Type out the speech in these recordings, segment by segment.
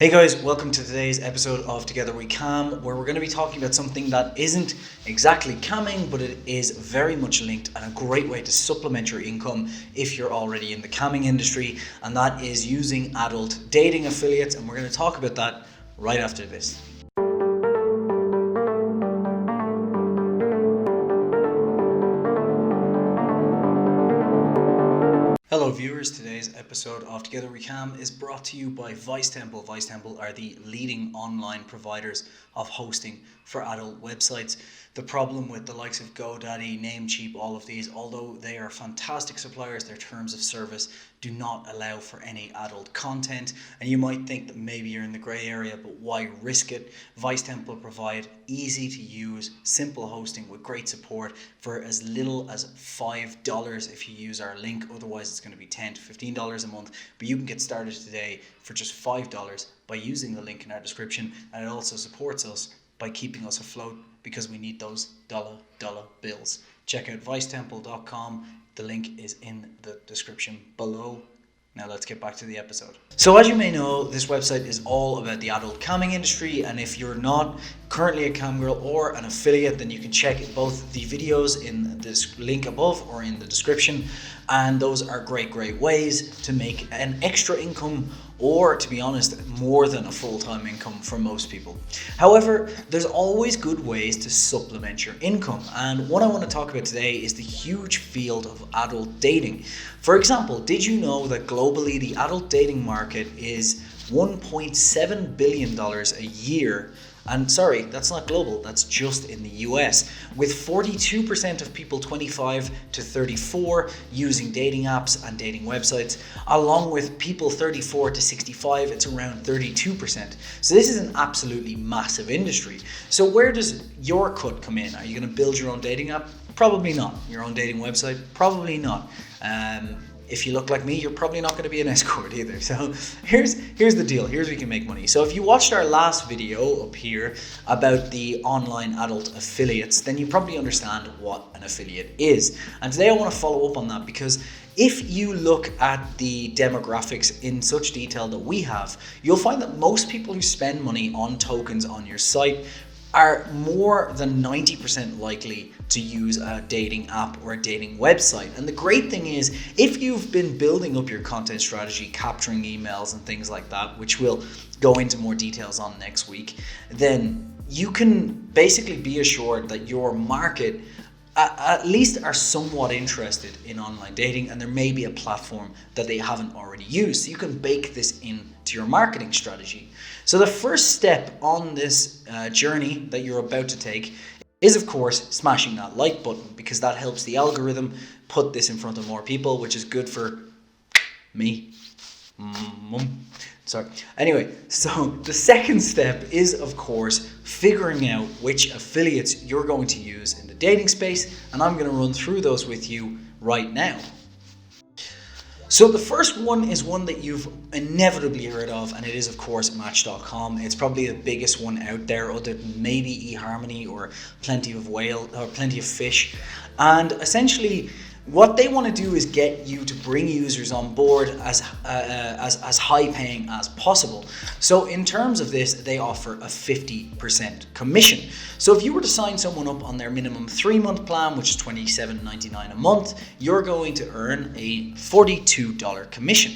Hey guys, welcome to today's episode of Together We Cam, where we're going to be talking about something that isn't exactly camming, but it is very much linked and a great way to supplement your income if you're already in the camming industry, and that is using adult dating affiliates, and we're going to talk about that right after this. Hello viewers, today's episode of Together We Cam is brought to you by Vice Temple. Vice Temple are the leading online providers of hosting for adult websites. The problem with the likes of GoDaddy, Namecheap, all of these, although they are fantastic suppliers, their terms of service do not allow for any adult content. And you might think that maybe you're in the grey area, but why risk it? Vice Temple provide easy to use, simple hosting with great support for as little as $5 if you use our link. Otherwise, it's going to be $10 to $15 a month. But you can get started today for just $5 by using the link in our description. And it also supports us by keeping us afloat because we need those dollar bills. Check out vicetemple.com. The link is in the description below. Now let's get back to the episode. So as you may know, this website is all about the adult camming industry, and if you're not currently a cam girl or an affiliate, then you can check both the videos in this link above or in the description, and those are great ways to make an extra income, or to be honest, more than a full-time income for most people. However, there's always good ways to supplement your income, and what I want to talk about today is the huge field of adult dating. For example, did you know that globally the adult dating market is $1.7 billion a year? And sorry, that's not global, that's just in the US, with 42% of people 25 to 34 using dating apps and dating websites, along with people 34 to 65, it's around 32%. So this is an absolutely massive industry. So where does your cut come in? Are you going to build your own dating app? Probably not. Your own dating website? Probably not. If you look like me, you're probably not going to be an escort either. So here's the deal. Here's where you can make money. So if you watched our last video up here about the online adult affiliates, then you probably understand what an affiliate is. And today I want to follow up on that, because if you look at the demographics in such detail that we have, you'll find that most people who spend money on tokens on your site are more than 90% likely to use a dating app or a dating website. And the great thing is, if you've been building up your content strategy, capturing emails and things like that, which we'll go into more details on next week, then you can basically be assured that your market at least are somewhat interested in online dating, and there may be a platform that they haven't already used. So you can bake this into your marketing strategy. So the first step on this journey that you're about to take is, of course, smashing that like button, because that helps the algorithm put this in front of more people, which is good for me. Sorry. Anyway, so the second step is, of course, figuring out which affiliates you're going to use in the dating space, and I'm going to run through those with you right now. So the first one is one that you've inevitably heard of, and it is, of course, Match.com. It's probably the biggest one out there, other than maybe eHarmony or Plenty of Whale or Plenty of Fish. And essentially, what they want to do is get you to bring users on board as high paying as possible. So in terms of this, they offer a 50% commission. So if you were to sign someone up on their minimum 3-month plan, which is $27.99 a month, you're going to earn a $42 commission.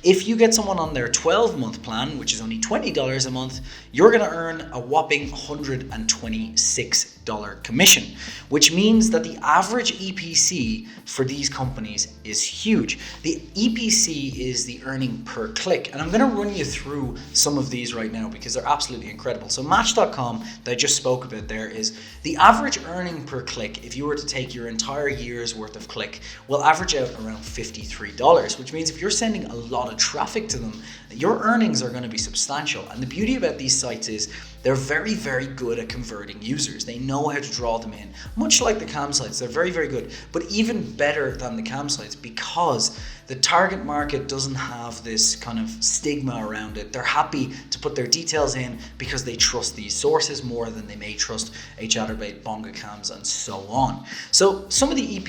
If you get someone on their 12-month plan, which is only $20 a month, you're going to earn a whopping $126 commission, which means that the average EPC for these companies is huge. The EPC is the earning per click, and I'm going to run you through some of these right now because they're absolutely incredible. So Match.com, that I just spoke about there, is the average earning per click, if you were to take your entire year's worth of click, will average out around $53, which means if you're sending a lot of traffic to them, your earnings are going to be substantial. And the beauty about these sites is they're very good at converting users. They know how to draw them in, much like the cam sites. They're very good, but even better than the cam sites, because the target market doesn't have this kind of stigma around it. They're happy to put their details in because they trust these sources more than they may trust a Chatterbait, Bonga Cams, and so on. So some of the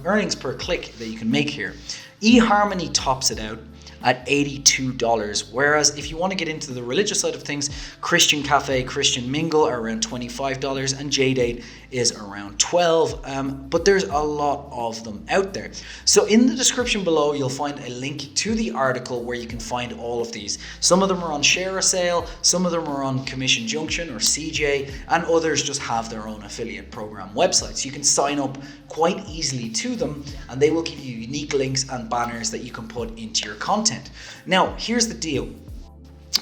earnings per click that you can make here. eHarmony tops it out at $82. Whereas if you want to get into the religious side of things, Christian Cafe, Christian Mingle are around $25 and JDate is around $12. But there's a lot of them out there. So in the description below, you'll find a link to the article where you can find all of these. Some of them are on Share a Sale, some of them are on Commission Junction or CJ, and others just have their own affiliate program websites. You can sign up quite easily to them and they will give you unique links and banners that you can put into your content. Now, here's the deal.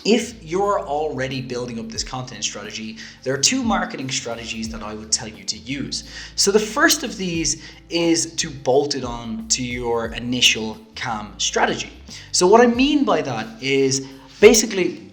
If you're already building up this content strategy, there are two marketing strategies that I would tell you to use. So the first of these is to bolt it on to your initial CAM strategy. So what I mean by that is basically,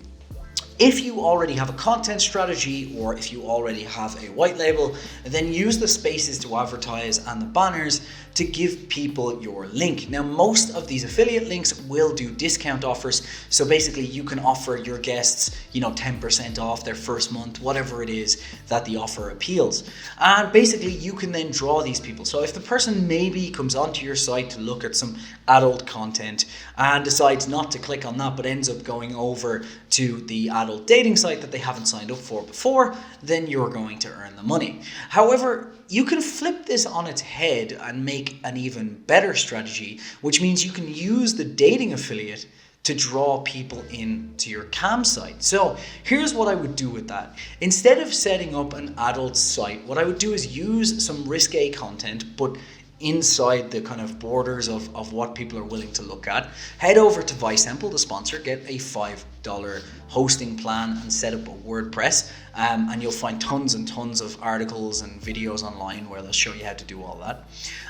if you already have a content strategy or if you already have a white label, then use the spaces to advertise and the banners to give people your link. Now, most of these affiliate links will do discount offers. So basically you can offer your guests, 10% off their first month, whatever it is that the offer appeals. And basically you can then draw these people. So if the person maybe comes onto your site to look at some adult content and decides not to click on that, but ends up going over to the adult dating site that they haven't signed up for before, then you're going to earn the money. However, you can flip this on its head and make an even better strategy, which means you can use the dating affiliate to draw people into your CAM site. So here's what I would do with that. Instead of setting up an adult site, what I would do is use some risque content, but inside the kind of borders of what people are willing to look at. Head over to Vicetemple, the sponsor, get a $5 hosting plan and set up a WordPress, and you'll find tons and tons of articles and videos online where they'll show you how to do all that.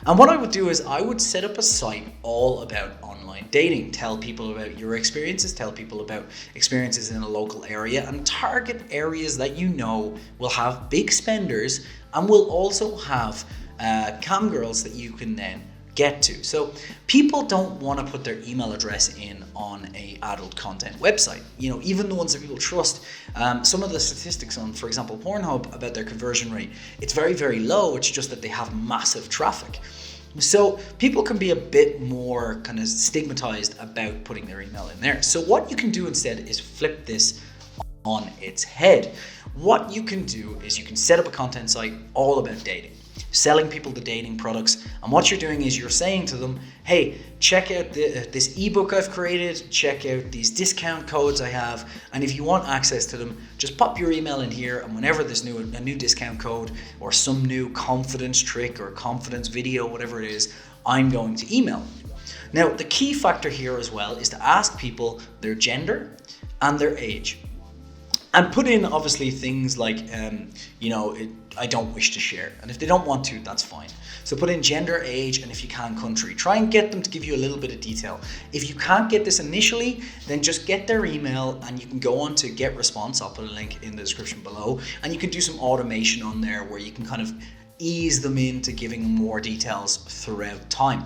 And what I would do is I would set up a site all about online dating, tell people about your experiences, tell people about experiences in a local area, and target areas that will have big spenders and will also have cam girls that you can then get to. So people don't want to put their email address in on a adult content website. Even the ones that people trust. Some of the statistics on, for example, Pornhub about their conversion rate, it's very, very low. It's just that they have massive traffic. So people can be a bit more kind of stigmatized about putting their email in there. So what you can do instead is flip this on its head. What you can do is you can set up a content site all about dating, selling people the dating products, and what you're doing is you're saying to them, hey, check out this ebook I've created, check out these discount codes I have, and if you want access to them, just pop your email in here, and whenever there's a new discount code or some new confidence trick or confidence video, whatever it is, I'm going to email you. Now, the key factor here as well is to ask people their gender and their age. And put in obviously things like, I don't wish to share. And if they don't want to, that's fine. So put in gender, age, and if you can, country. Try and get them to give you a little bit of detail. If you can't get this initially, then just get their email and you can go on to Get Response. I'll put a link in the description below. And you can do some automation on there where you can kind of ease them into giving them more details throughout time.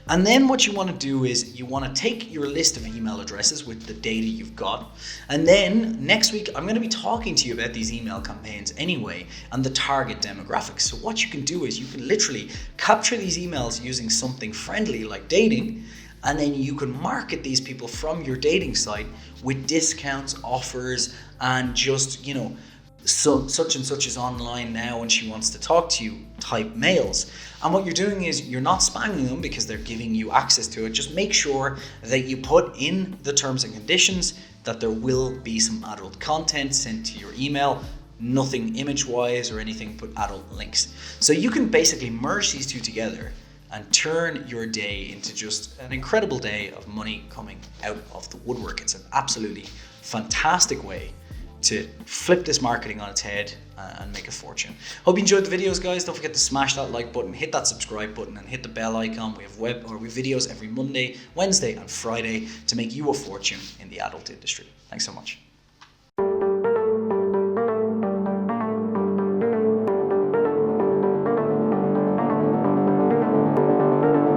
And then what you want to do is you want to take your list of email addresses with the data you've got. And then next week, I'm going to be talking to you about these email campaigns anyway and the target demographics. So what you can do is you can literally capture these emails using something friendly like dating, and then you can market these people from your dating site with discounts, offers, and just, so such and such is online now and she wants to talk to you type mails. And what you're doing is you're not spamming them because they're giving you access to it. Just make sure that you put in the terms and conditions that there will be some adult content sent to your email, nothing image wise or anything, but adult links. So you can basically merge these two together and turn your day into just an incredible day of money coming out of the woodwork. It's an absolutely fantastic way to flip this marketing on its head and make a fortune. Hope you enjoyed the videos, guys. Don't forget to smash that like button, hit that subscribe button, and hit the bell icon. We have videos every Monday, Wednesday, and Friday to make you a fortune in the adult industry. Thanks so much.